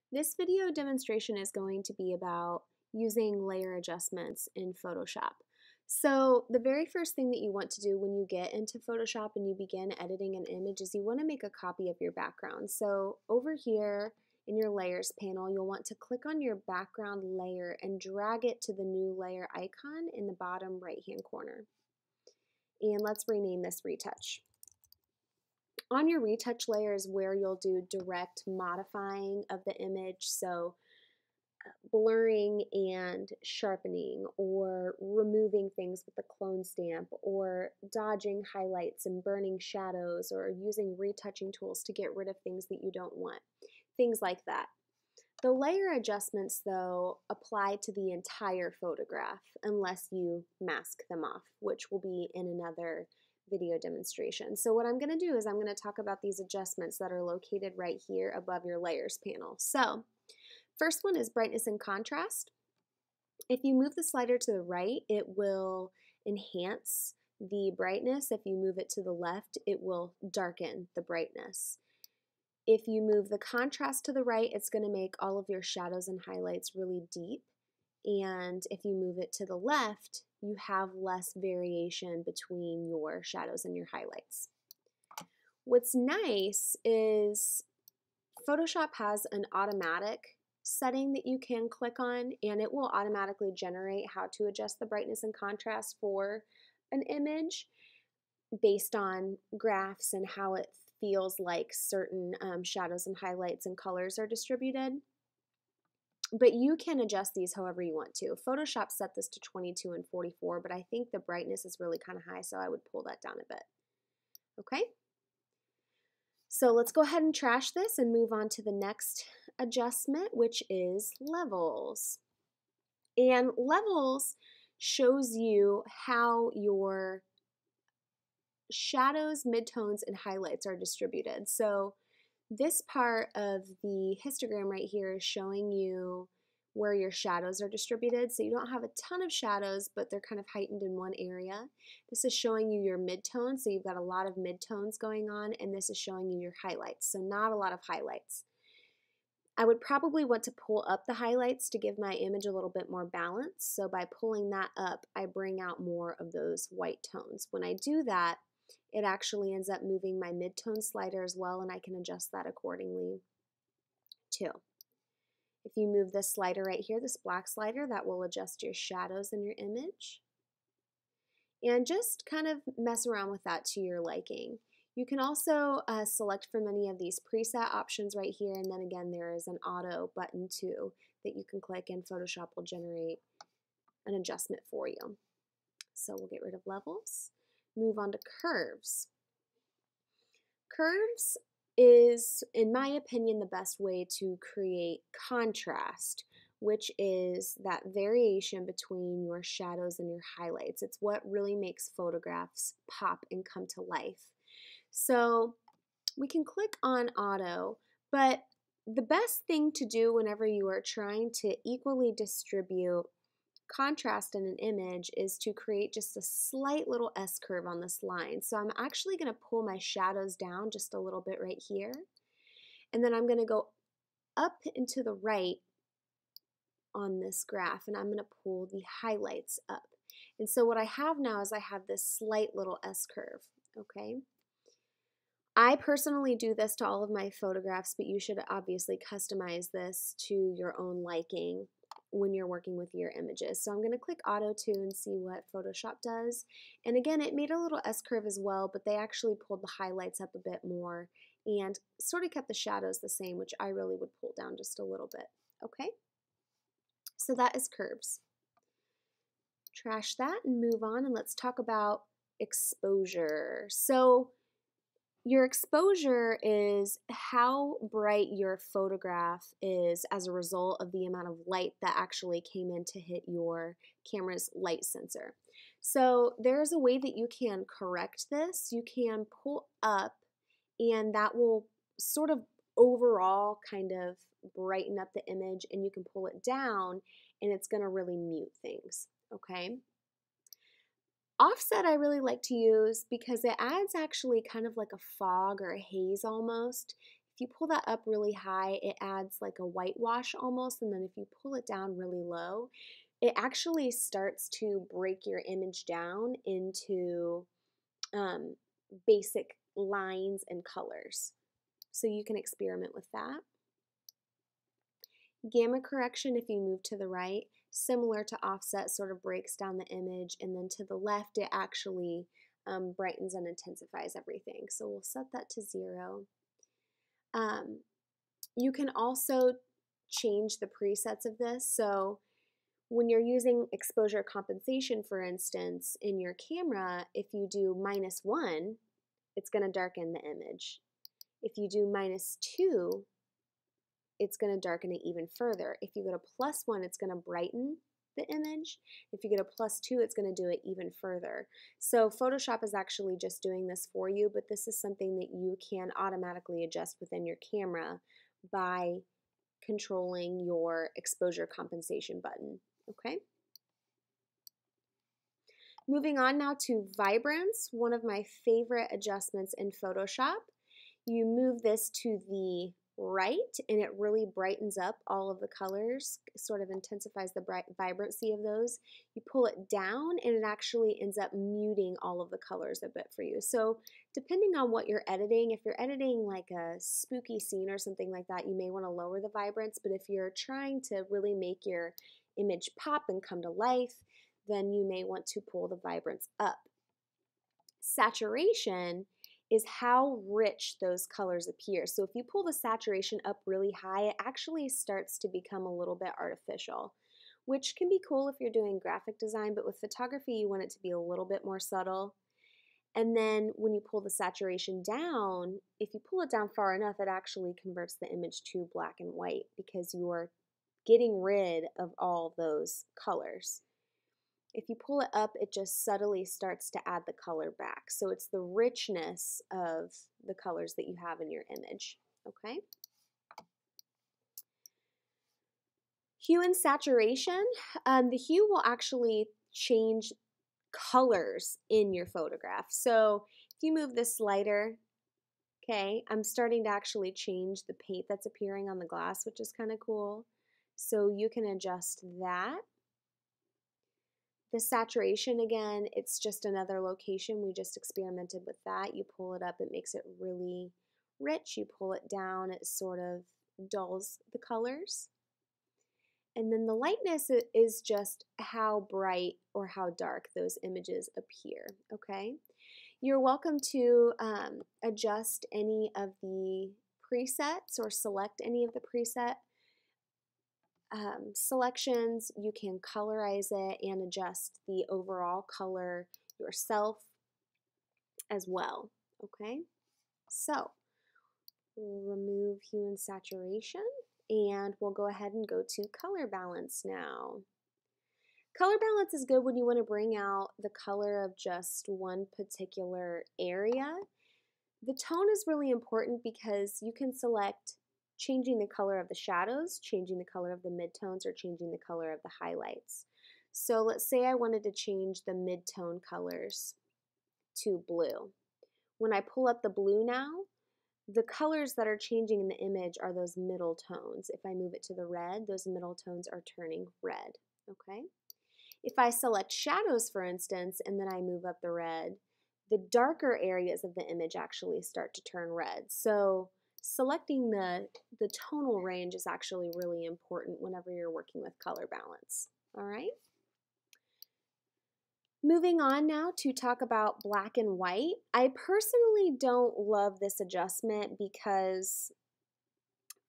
This video demonstration is going to be about using layer adjustments in Photoshop. So the very first thing that you want to do when you get into Photoshop and you begin editing an image is you want to make a copy of your background. So over here in your layers panel, you'll want to click on your background layer and drag it to the new layer icon in the bottom right hand corner. And let's rename this retouch. On your retouch layer is where you'll do direct modifying of the image, so blurring and sharpening, or removing things with the clone stamp, or dodging highlights and burning shadows, or using retouching tools to get rid of things that you don't want, things like that. The layer adjustments, though, apply to the entire photograph unless you mask them off, which will be in another video demonstration. So what I'm going to do is I'm going to talk about these adjustments that are located right here above your layers panel. So first one is brightness and contrast. If you move the slider to the right, it will enhance the brightness. If you move it to the left, it will darken the brightness. If you move the contrast to the right, it's going to make all of your shadows and highlights really deep. And if you move it to the left, you have less variation between your shadows and your highlights. What's nice is Photoshop has an automatic setting that you can click on, and it will automatically generate how to adjust the brightness and contrast for an image based on graphs and how it feels like certain shadows and highlights and colors are distributed. But you can adjust these however you want to. Photoshop set this to 22 and 44, but I think the brightness is really kind of high, so I would pull that down a bit. Okay? So let's go ahead and trash this and move on to the next adjustment, which is levels. And levels shows you how your shadows, midtones, and highlights are distributed. So this part of the histogram right here is showing you where your shadows are distributed. So you don't have a ton of shadows, but they're kind of heightened in one area. This is showing you your midtones, so you've got a lot of midtones going on, and this is showing you your highlights, so not a lot of highlights. I would probably want to pull up the highlights to give my image a little bit more balance. So by pulling that up, I bring out more of those white tones. When I do that, it actually ends up moving my midtone slider as well, and I can adjust that accordingly too. If you move this slider right here, this black slider, that will adjust your shadows in your image. And just kind of mess around with that to your liking. You can also select from any of these preset options right here, and then again there is an auto button too that you can click, and Photoshop will generate an adjustment for you. So we'll get rid of levels, move on to curves. Curves is, in my opinion, the best way to create contrast, which is that variation between your shadows and your highlights. It's what really makes photographs pop and come to life. So we can click on auto, but the best thing to do whenever you are trying to equally distribute contrast in an image is to create just a slight little S-curve on this line. So I'm actually going to pull my shadows down just a little bit right here, and then I'm going to go up and to the right on this graph, and I'm going to pull the highlights up. And so what I have now is I have this slight little S-curve, okay? I personally do this to all of my photographs, but you should obviously customize this to your own liking when you're working with your images. So I'm going to click Auto 2 and see what Photoshop does. And again, it made a little S-curve as well, but they actually pulled the highlights up a bit more and sort of kept the shadows the same, which I really would pull down just a little bit. Okay? So that is curves. Trash that and move on, and let's talk about exposure. So your exposure is how bright your photograph is as a result of the amount of light that actually came in to hit your camera's light sensor. So there's a way that you can correct this. You can pull up, and that will sort of overall kind of brighten up the image, and you can pull it down, and it's going to really mute things, okay? Offset I really like to use because it adds actually kind of like a fog or a haze almost. If you pull that up really high, it adds like a whitewash almost, and then if you pull it down really low, it actually starts to break your image down into um, basic lines and colors. So you can experiment with that. Gamma correction, if you move to the right, similar to offset, sort of breaks down the image, and then to the left it actually brightens and intensifies everything. So we'll set that to 0. You can also change the presets of this. So when you're using exposure compensation, for instance, in your camera, if you do -1, it's going to darken the image. If you do -2, it's going to darken it even further. If you go to +1, it's going to brighten the image. If you go to +2, it's going to do it even further. So Photoshop is actually just doing this for you, but this is something that you can automatically adjust within your camera by controlling your exposure compensation button. Okay? Moving on now to vibrance, one of my favorite adjustments in Photoshop. You move this to the right and it really brightens up all of the colors, sort of intensifies the vibrancy of those. You pull it down and it actually ends up muting all of the colors a bit for you. So depending on what you're editing, if you're editing like a spooky scene or something like that, you may want to lower the vibrance, but if you're trying to really make your image pop and come to life, then you may want to pull the vibrance up. Saturation is how rich those colors appear. So if you pull the saturation up really high, it actually starts to become a little bit artificial, which can be cool if you're doing graphic design, but with photography, you want it to be a little bit more subtle. And then when you pull the saturation down, if you pull it down far enough, it actually converts the image to black and white because you're getting rid of all those colors. If you pull it up, it just subtly starts to add the color back. So it's the richness of the colors that you have in your image, okay? Hue and saturation. The hue will actually change colors in your photograph. So if you move this slider, okay, I'm starting to actually change the paint that's appearing on the glass, which is kind of cool. So you can adjust that. The saturation, again, it's just another location. We just experimented with that. You pull it up, it makes it really rich. You pull it down, it sort of dulls the colors. And then the lightness is just how bright or how dark those images appear, okay? You're welcome to adjust any of the presets or select any of the preset selections. You can colorize it and adjust the overall color yourself as well, okay? So we'll remove hue and saturation and we'll go ahead and go to color balance now. Color balance is good when you want to bring out the color of just one particular area. The tone is really important because you can select changing the color of the shadows, changing the color of the midtones, or changing the color of the highlights. So let's say I wanted to change the midtone colors to blue. When I pull up the blue now, the colors that are changing in the image are those middle tones. If I move it to the red, those middle tones are turning red, okay? If I select shadows, for instance, and then I move up the red, the darker areas of the image actually start to turn red. So selecting the tonal range is actually really important whenever you're working with color balance. All right? Moving on now to talk about black and white. I personally don't love this adjustment because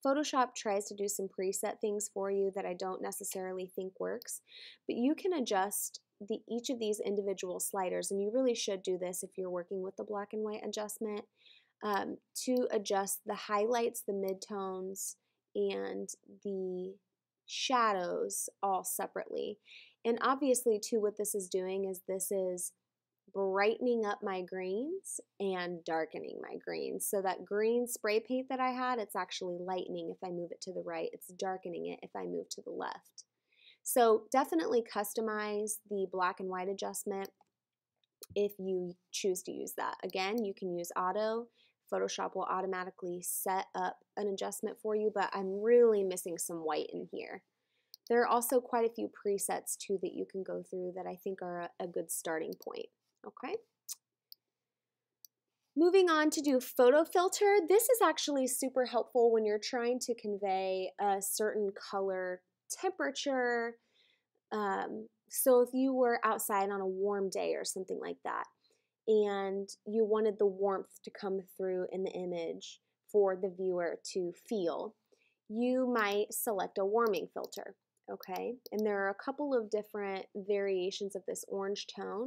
Photoshop tries to do some preset things for you that I don't necessarily think works, but you can adjust each of these individual sliders, and you really should do this if you're working with the black and white adjustment, to adjust the highlights, the midtones, and the shadows all separately. And obviously too, what this is doing is this is brightening up my greens and darkening my greens. So that green spray paint that I had, it's actually lightening if I move it to the right. It's darkening it if I move to the left. So definitely customize the black and white adjustment if you choose to use that. Again, you can use auto, Photoshop will automatically set up an adjustment for you, but I'm really missing some white in here. There are also quite a few presets too that you can go through that I think are a good starting point. Okay. Moving on to do photo filter. This is actually super helpful when you're trying to convey a certain color temperature. So if you were outside on a warm day or something like that, and you wanted the warmth to come through in the image for the viewer to feel, you might select a warming filter, okay? And there are a couple of different variations of this orange tone.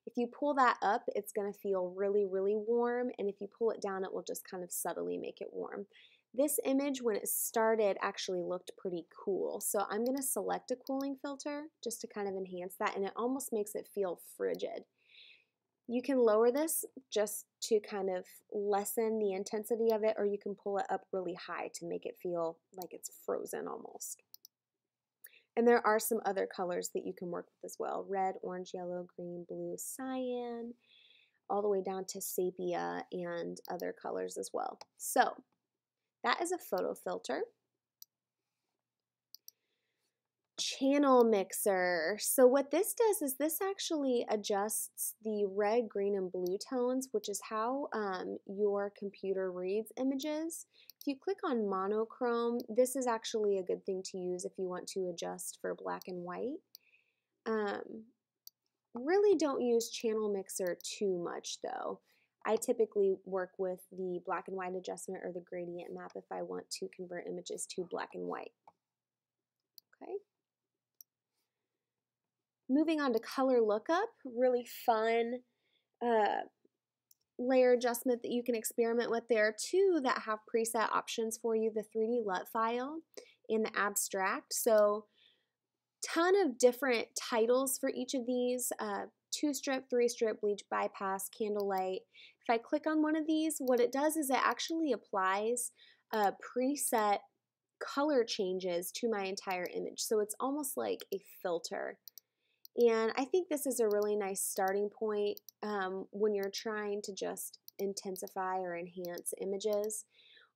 If you pull that up, it's going to feel really, really warm, and if you pull it down, it will just kind of subtly make it warm. This image, when it started, actually looked pretty cool, so I'm going to select a cooling filter just to kind of enhance that, and it almost makes it feel frigid. You can lower this just to kind of lessen the intensity of it, or you can pull it up really high to make it feel like it's frozen almost. And there are some other colors that you can work with as well: red, orange, yellow, green, blue, cyan, all the way down to sepia and other colors as well. So that is a photo filter. Channel mixer. So what this does is this actually adjusts the red, green, and blue tones, which is how your computer reads images. If you click on monochrome, this is actually a good thing to use if you want to adjust for black and white. Really don't use channel mixer too much though. I typically work with the black and white adjustment or the gradient map if I want to convert images to black and white. Okay. Moving on to color lookup, really fun layer adjustment that you can experiment with. There are two that have preset options for you: the 3D LUT file and the abstract. So ton of different titles for each of these: 2-strip, 3-strip, bleach bypass, candlelight. If I click on one of these, what it does is it actually applies preset color changes to my entire image. So it's almost like a filter. And I think this is a really nice starting point when you're trying to just intensify or enhance images.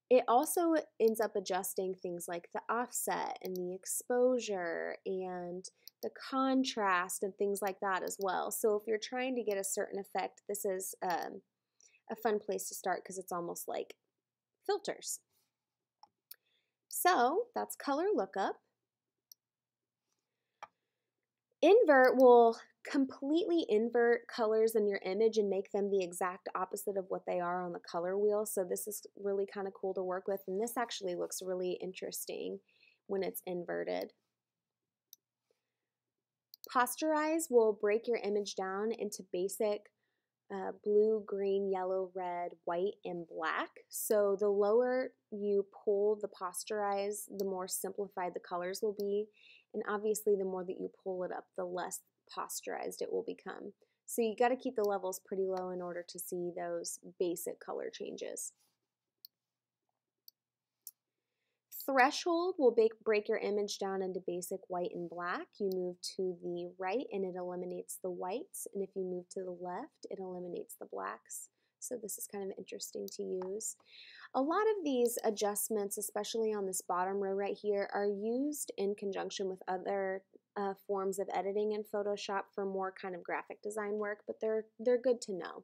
It also ends up adjusting things like the offset and the exposure and the contrast and things like that as well. So if you're trying to get a certain effect, this is a fun place to start because it's almost like filters. So that's color lookup. Invert will completely invert colors in your image and make them the exact opposite of what they are on the color wheel. So this is really kind of cool to work with, and this actually looks really interesting when it's inverted. Posterize will break your image down into basic blue, green, yellow, red, white, and black. So the lower you pull the posterize, the more simplified the colors will be. And obviously the more that you pull it up, the less posterized it will become. So you got to keep the levels pretty low in order to see those basic color changes. Threshold will break your image down into basic white and black. You move to the right and it eliminates the whites, and if you move to the left, it eliminates the blacks. So this is kind of interesting to use. A lot of these adjustments, especially on this bottom row right here, are used in conjunction with other forms of editing in Photoshop for more kind of graphic design work, but they're good to know.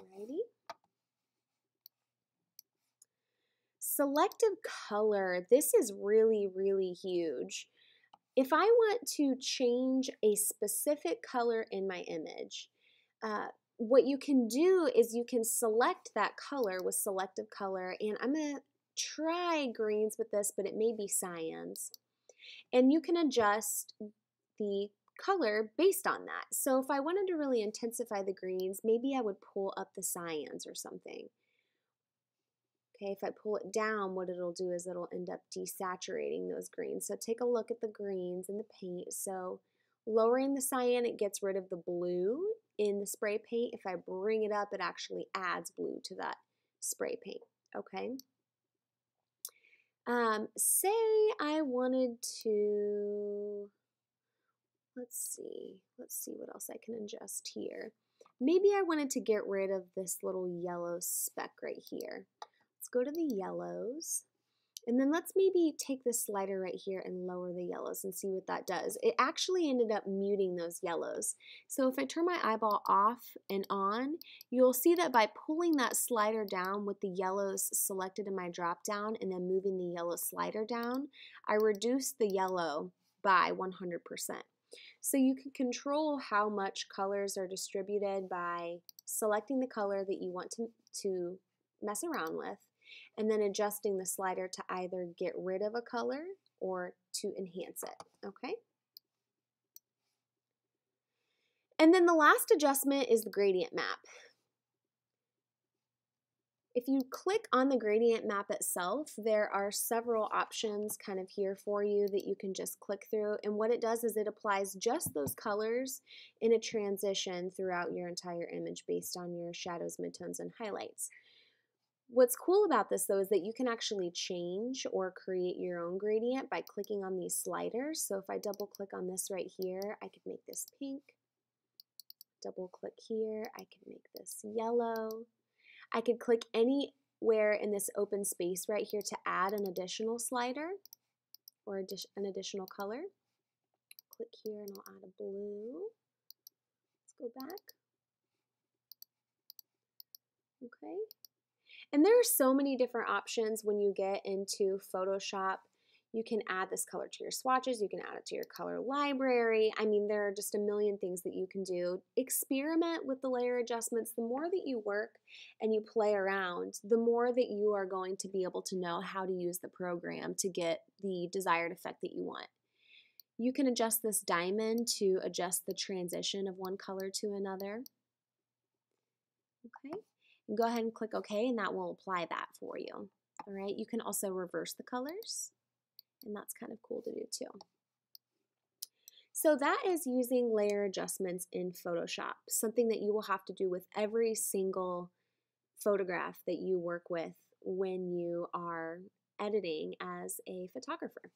Alrighty. Selective color, this is really, really huge. If I want to change a specific color in my image, what you can do is you can select that color with selective color, and I'm going to try greens with this, but it may be cyans. And you can adjust the color based on that. So if I wanted to really intensify the greens, maybe I would pull up the cyans or something. Okay, if I pull it down, what it'll do is it'll end up desaturating those greens. So take a look at the greens in the paint. So lowering the cyan, it gets rid of the blue in the spray paint. If I bring it up, it actually adds blue to that spray paint. Okay. Say I wanted to, let's see what else I can adjust here. maybe I wanted to get rid of this little yellow speck right here. Let's go to the yellows. And then let's maybe take this slider right here and lower the yellows and see what that does. It actually ended up muting those yellows. So if I turn my eyeball off and on, you'll see that by pulling that slider down with the yellows selected in my drop down and then moving the yellow slider down, I reduced the yellow by 100%. So you can control how much colors are distributed by selecting the color that you want to mess around with, and then adjusting the slider to either get rid of a color or to enhance it, okay? And then the last adjustment is the gradient map. If you click on the gradient map itself, there are several options kind of here for you that you can just click through. And what it does is it applies just those colors in a transition throughout your entire image based on your shadows, midtones, and highlights. What's cool about this though is that you can actually change or create your own gradient by clicking on these sliders. So if I double click on this right here, I could make this pink. Double click here, I could make this yellow. I could click anywhere in this open space right here to add an additional slider or an additional color. Click here and I'll add a blue. Let's go back. Okay. And there are so many different options when you get into Photoshop. You can add this color to your swatches, you can add it to your color library. I mean, there are just a million things that you can do. Experiment with the layer adjustments. The more that you work and you play around, the more that you are going to be able to know how to use the program to get the desired effect that you want. You can adjust this diamond to adjust the transition of one color to another. Okay. Go ahead and click OK, and that will apply that for you. All right, you can also reverse the colors, and that's kind of cool to do too. So that is using layer adjustments in Photoshop, something that you will have to do with every single photograph that you work with when you are editing as a photographer.